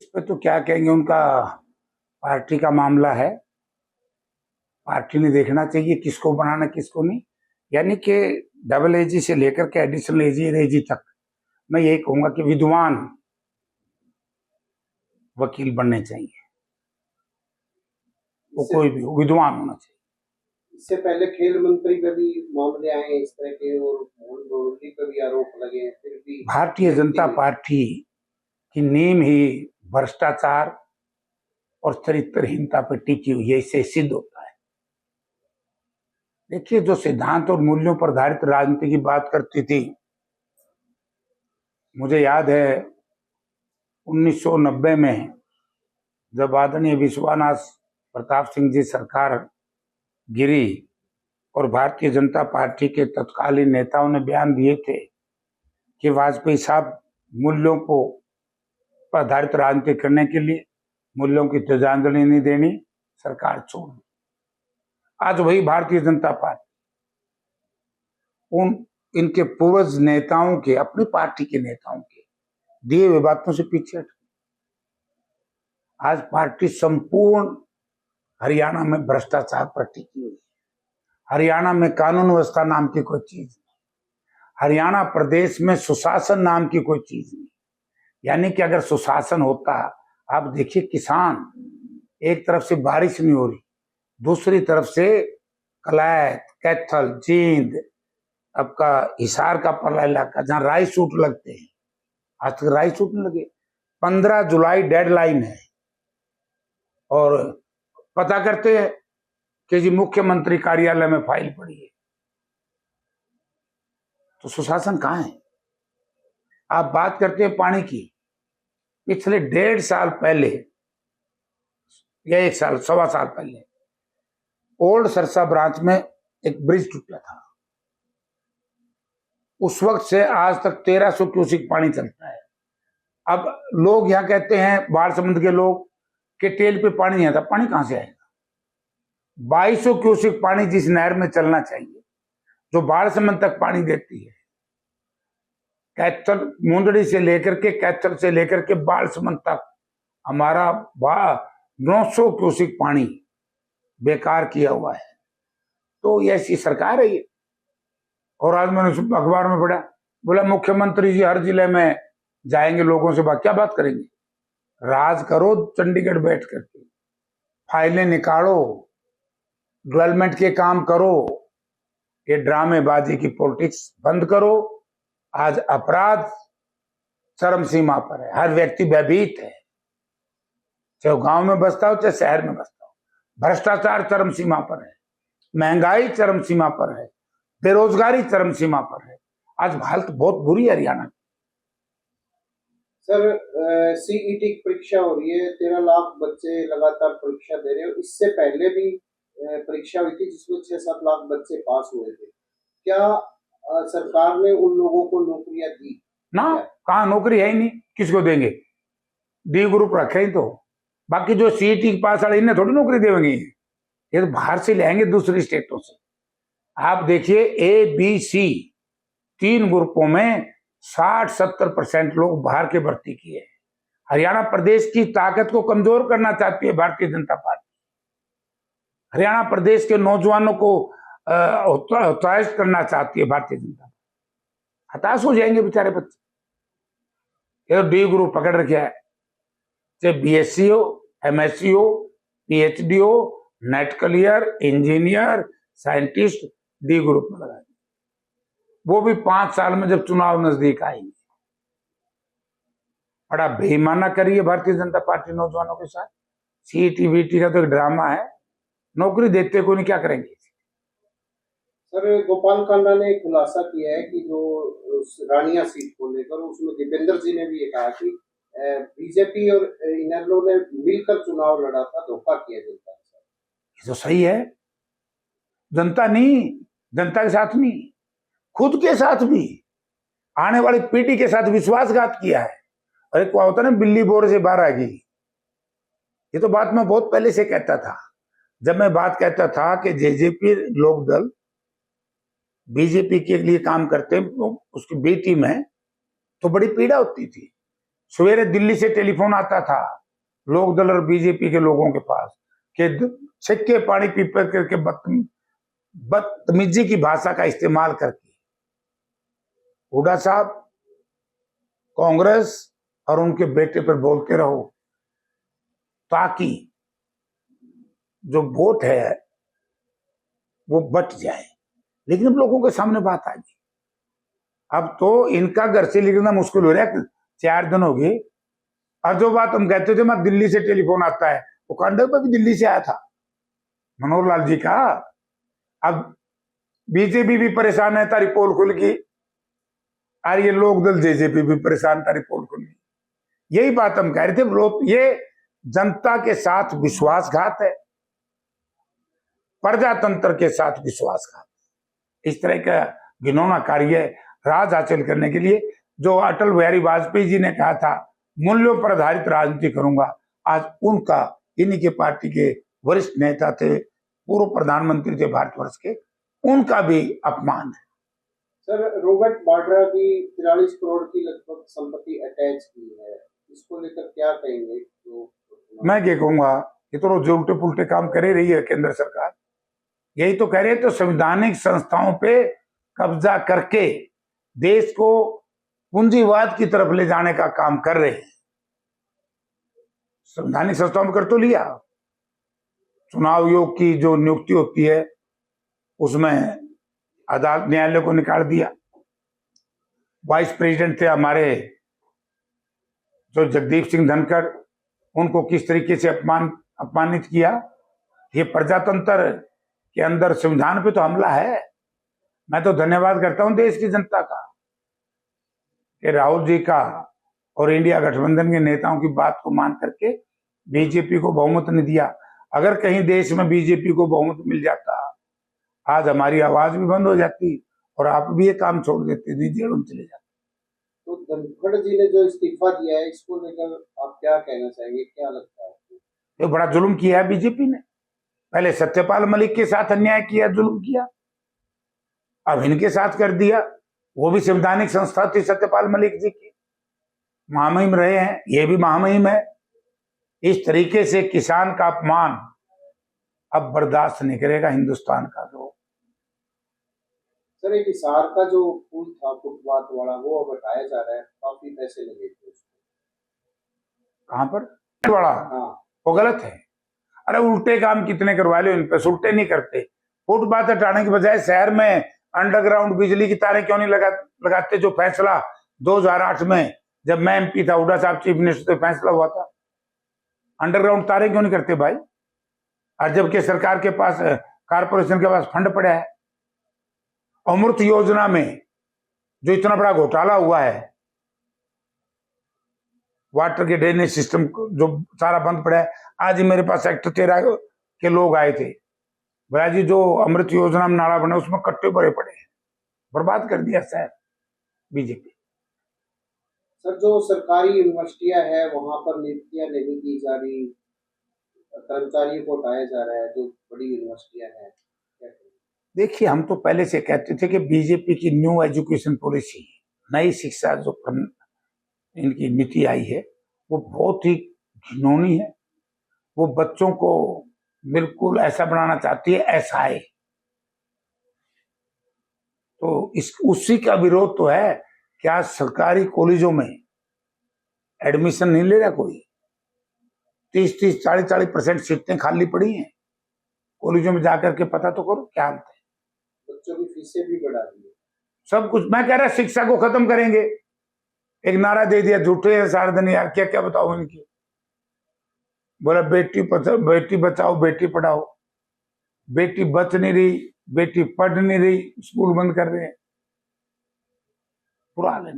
इस पे तो क्या कहेंगे, उनका पार्टी का मामला है। पार्टी ने देखना चाहिए किसको बनाना किसको नहीं। यानी कि डबल एजी से लेकर के एडिशनल एजी तक मैं यही कहूंगा कि विद्वान वकील बनने चाहिए। वो कोई भी हो, विद्वान होना चाहिए। इससे पहले खेल मंत्री पे भी मामले आए इस तरह के और मोदी पे भी आरोप लगे हैं, फिर भी भारतीय जनता पार्टी की नींव ही भ्रष्टाचार और चरित्रहीनता पर टिकी हुई है, इससे सिद्ध होता है। देखिए, जो सिद्धांत और मूल्यों पर आधारित राजनीति की बात करती थी, मुझे याद है 1990 में जब आदरणीय विश्वनाथ प्रताप सिंह जी सरकार गिरी और भारतीय जनता पार्टी के तत्कालीन नेताओं ने बयान दिए थे कि वाजपेयी साहब मूल्यों को आधारित राजनीति करने के लिए मूल्यों की तिलांजलि नहीं देनी, सरकार छोड़। आज वही भारतीय जनता पार्टी उन इनके पूर्वज नेताओं के, अपनी पार्टी के नेताओं के दिए हुए बातों से पीछे हट। आज पार्टी संपूर्ण हरियाणा में भ्रष्टाचार पर टिकी हुई है। हरियाणा में कानून व्यवस्था नाम की कोई चीज नहीं। हरियाणा प्रदेश में सुशासन नाम की कोई चीज नहीं। यानी कि अगर सुशासन होता, आप देखिए किसान, एक तरफ से बारिश नहीं हो रही, दूसरी तरफ से कलैत, कैथल, जींद, आपका हिसार का परला इलाका जहां राई सूट लगते हैं, आज तक राई सूट नहीं लगे। 15 जुलाई डेडलाइन है और पता करते हैं कि जी मुख्यमंत्री कार्यालय में फाइल पड़ी है। तो सुशासन कहां है? आप बात करते हैं पानी की। पिछले 1.5 साल पहले या 1 साल, 1.25 साल पहले ओल्ड सरसा ब्रांच में एक ब्रिज टूटा था। उस वक्त से आज तक 1300 क्यूसिक पानी चलता है। अब लोग यहाँ कहते हैं, बाढ़ संबंध के लोग, कि टेल पे पानी नहीं आता। पानी कहां से आएगा? 2200 क्यूसिक पानी जिस नहर में चलना चाहिए, जो बाढ़ संबंध तक पानी देती है, कैथल मुंदड़ी से लेकर के, कैथल से लेकर के बाढ़ संबंध तक हमारा 900 क्यूसिक पानी बेकार किया हुआ है। तो ये ऐसी सरकार है ये। और आज मैंने अखबार में पढ़ा, बोला मुख्यमंत्री जी हर जिले में जाएंगे, लोगों से क्या बात करेंगे? राज करो चंडीगढ़ बैठ करके, फाइलें निकालो, डेवलपमेंट के काम करो, ये ड्रामेबाजी की पॉलिटिक्स बंद करो। आज अपराध चरम सीमा पर है, हर व्यक्ति भयभीत है, चाहे गांव में बसता हो चाहे शहर में बसता हो। भ्रष्टाचार चरम सीमा पर है, महंगाई चरम सीमा पर है, बेरोजगारी चरम सीमा पर है। आज हालत बहुत बुरी है हरियाणा की। सर, सीईटी की परीक्षा हो रही है, 13 लाख बच्चे लगातार परीक्षा दे रहे हो। इससे पहले भी परीक्षा हुई थी जिसमें 6-7 लाख बच्चे पास हुए थे। क्या सरकार ने उन लोगों को नौकरियां दी? ना, कहाँ नौकरी है ही नहीं, किसको देंगे? डी ग्रुप रखे ही तो, बाकी जो सीईटी पास वाले इन्हें थोड़ी नौकरी देंगे, ये तो बाहर से ले आएंगे दूसरी स्टेटों से। आप देखिए, ए बी सी 3 ग्रुपों में 60-70% लोग बाहर के भर्ती किए। हरियाणा प्रदेश की ताकत को कमजोर करना चाहती है भारतीय जनता पार्टी। हरियाणा प्रदेश के नौजवानों को उत्साहित करना चाहती है भारतीय जनता पार्टी। हताश हो जाएंगे बेचारे बच्चे। ये डी ग्रुप पकड़ रखे है, चाहे बीएससी हो, एमएससी हो, पीएचडी हो, net clear, engineer, scientist, D group में लगा। वो भी 5 साल में जब चुनाव नजदीक आएंगे। बड़ा बेईमाना करिए भारतीय जनता पार्टी नौजवानों के साथ। सीईटी वीटी का तो एक ड्रामा है, नौकरी देते को नहीं, क्या करेंगे? सर, गोपाल कांडा ने खुलासा किया है कि जो रानिया सीट को लेकर, उसमें दीपेंद्र जी ने भी ये कहा कि बीजेपी और इनेलो ने मिलकर चुनाव लड़ा था, धोखा किया जनता के साथ। ये तो सही है। जनता नहीं, जनता के साथ नहीं, खुद के साथ भी, आने वाली पीढ़ी के साथ विश्वासघात किया है। अरे क्या होता ना, बिल्ली बोर से बाहर आ गई। ये तो बात मैं बहुत पहले से कहता था। जब मैं बात कहता था कि जेजेपी लोक दल बीजेपी के लिए काम करते उसकी बी टीम है, तो बड़ी पीड़ा होती थी। सवेरे दिल्ली से टेलीफोन आता था लोक दल और बीजेपी के लोगों के पास कि छिक्के पानी पी करके बदतमीजी की भाषा का इस्तेमाल करके हुड्डा साहब कांग्रेस और उनके बेटे पर बोलते रहो ताकि जो वोट है वो बट जाए। लेकिन अब लोगों के सामने बात आ गई, अब तो इनका घर से निकलना मुश्किल हो रहा है। 4 दिन हो गए और जो बात हम कहते थे मैं दिल्ली से टेलीफोन आता है, वो कांडक पर भी दिल्ली से आया था मनोहर लाल जी का। अब बीजेपी भी परेशान है, तारी पोल खुल गई, और ये लोक दल जेजेपी भी परेशान, तारी पोल खुल गई। यही बात हम कह रहे थे, ये जनता के साथ विश्वासघात है, प्रजातंत्र के साथ विश्वासघात। इस तरह का घिनौना कार्य राज हासिल करने के लिए जो अटल बिहारी वाजपेयी जी ने कहा था मूल्यों पर आधारित राजनीति करूंगा, आज उनका इन्हीं के पार्टी के वरिष्ठ नेता थे, पूर्व प्रधानमंत्री थे भारतवर्ष के, उनका भी अपमान है। सर, रॉबर्ट वाड्रा की 43 करोड़ की लगभग संपत्ति अटैच की है, इसको लेकर क्या कहेंगे? मैं क्या कहूंगा, ये तो रोज उल्टे पुल्टे काम करे रही है केंद्र सरकार। यही तो कह रहे हैं, तो संवैधानिक संस्थाओं पे कब्जा करके देश को पूंजीवाद की तरफ ले जाने का काम कर रहे हैं। संवैधानिक संस्थाओं में कर तो लिया, चुनाव आयोग की जो नियुक्ति होती है उसमें अदालत न्यायालय को निकाल दिया। वाइस प्रेसिडेंट थे हमारे जो जगदीप सिंह धनखड़, उनको किस तरीके से अपमानित किया। ये प्रजातंत्र के अंदर संविधान पे तो हमला है। मैं तो धन्यवाद करता हूं देश की जनता का कि राहुल जी का और इंडिया गठबंधन के नेताओं की बात को मान करके बीजेपी को बहुमत नहीं दिया। अगर कहीं देश में बीजेपी को बहुमत मिल जाता, आज हमारी आवाज भी बंद हो जाती और आप भी ये काम छोड़ देते, जेल में चले जाते। तो धनखड़ जी ने जो इस्तीफा दिया है, इसको लेकर आप क्या कहना चाहेंगे, क्या लगता है आपको? ये बड़ा जुल्म किया है बीजेपी ने। पहले सत्यपाल मलिक के साथ अन्याय किया, जुल्म किया, अब इनके साथ कर दिया। वो भी संवैधानिक संस्था थी सत्यपाल मलिक जी की, महामहिम रहे हैं, ये भी महामहिम है। इस तरीके से किसान का अपमान अब बर्दाश्त नहीं करेगा हिंदुस्तान का लोग। सर, एक हिसार का जो पुल था फुटपाथ वाला, वो अब हटाया जा रहा है, काफी पैसे लगे थे उसको। कहां पर? वाला? हाँ, वो गलत है। अरे उल्टे काम कितने करवा लो, इन पे उल्टे नहीं करते। फुटपाथ हटाने के बजाय शहर में अंडरग्राउंड बिजली की तारें क्यों नहीं लगाते, जो फैसला 2008 में जब मैं एमपी था, हुड्डा साहब चीफ मिनिस्टर, तो फैसला हुआ था। अंडरग्राउंड तारें क्यों नहीं करते भाई? और जबकि सरकार के पास, कारपोरेशन के पास फंड पड़ा है। अमृत योजना में जो इतना बड़ा घोटाला हुआ है, वाटर के ड्रेनेज सिस्टम जो सारा बंद पड़ा है। आज ही मेरे पास सेक्टर 13 के लोग आए थे, भैया जी जो अमृत योजना में नाला बना उसमें कट्टे भरे पड़े हैं, बर्बाद कर दिया शहर बीजेपी। सर, जो सरकारी यूनिवर्सिटियां हैं वहां पर नियुक्तियां नहीं की जा रही, कर्मचारियों को हटाया जा रहा है, जो बड़ी यूनिवर्सिटियां हैं, देखिए हम तो पहले से कहते थे कि बीजेपी की न्यू एजुकेशन पॉलिसी, नई शिक्षा जो इनकी नीति आई है, वो बहुत ही घिनौनी है। वो बच्चों को बिल्कुल ऐसा बनाना चाहती है ऐसा है। तो उसी का विरोध तो है कि आज सरकारी कॉलेजों में एडमिशन नहीं ले रहा कोई। 30-30, 40-40% सीटें खाली पड़ी हैं। कॉलेजों में जाकर के पता तो करो क्या हालत है। बच्चों की फीसें भी बढ़ा दी है, सब कुछ। मैं कह रहा शिक्षा को खत्म करेंगे, एक नारा दे दिया, झूठे है सारा दिन यार, क्या क्या बताओ इनकी। बोला बेटी बचाओ बेटी पढ़ाओ, बेटी बच नहीं रही, बेटी पढ़ नहीं रही, स्कूल बंद कर रहे हैं, बुरा हाल है।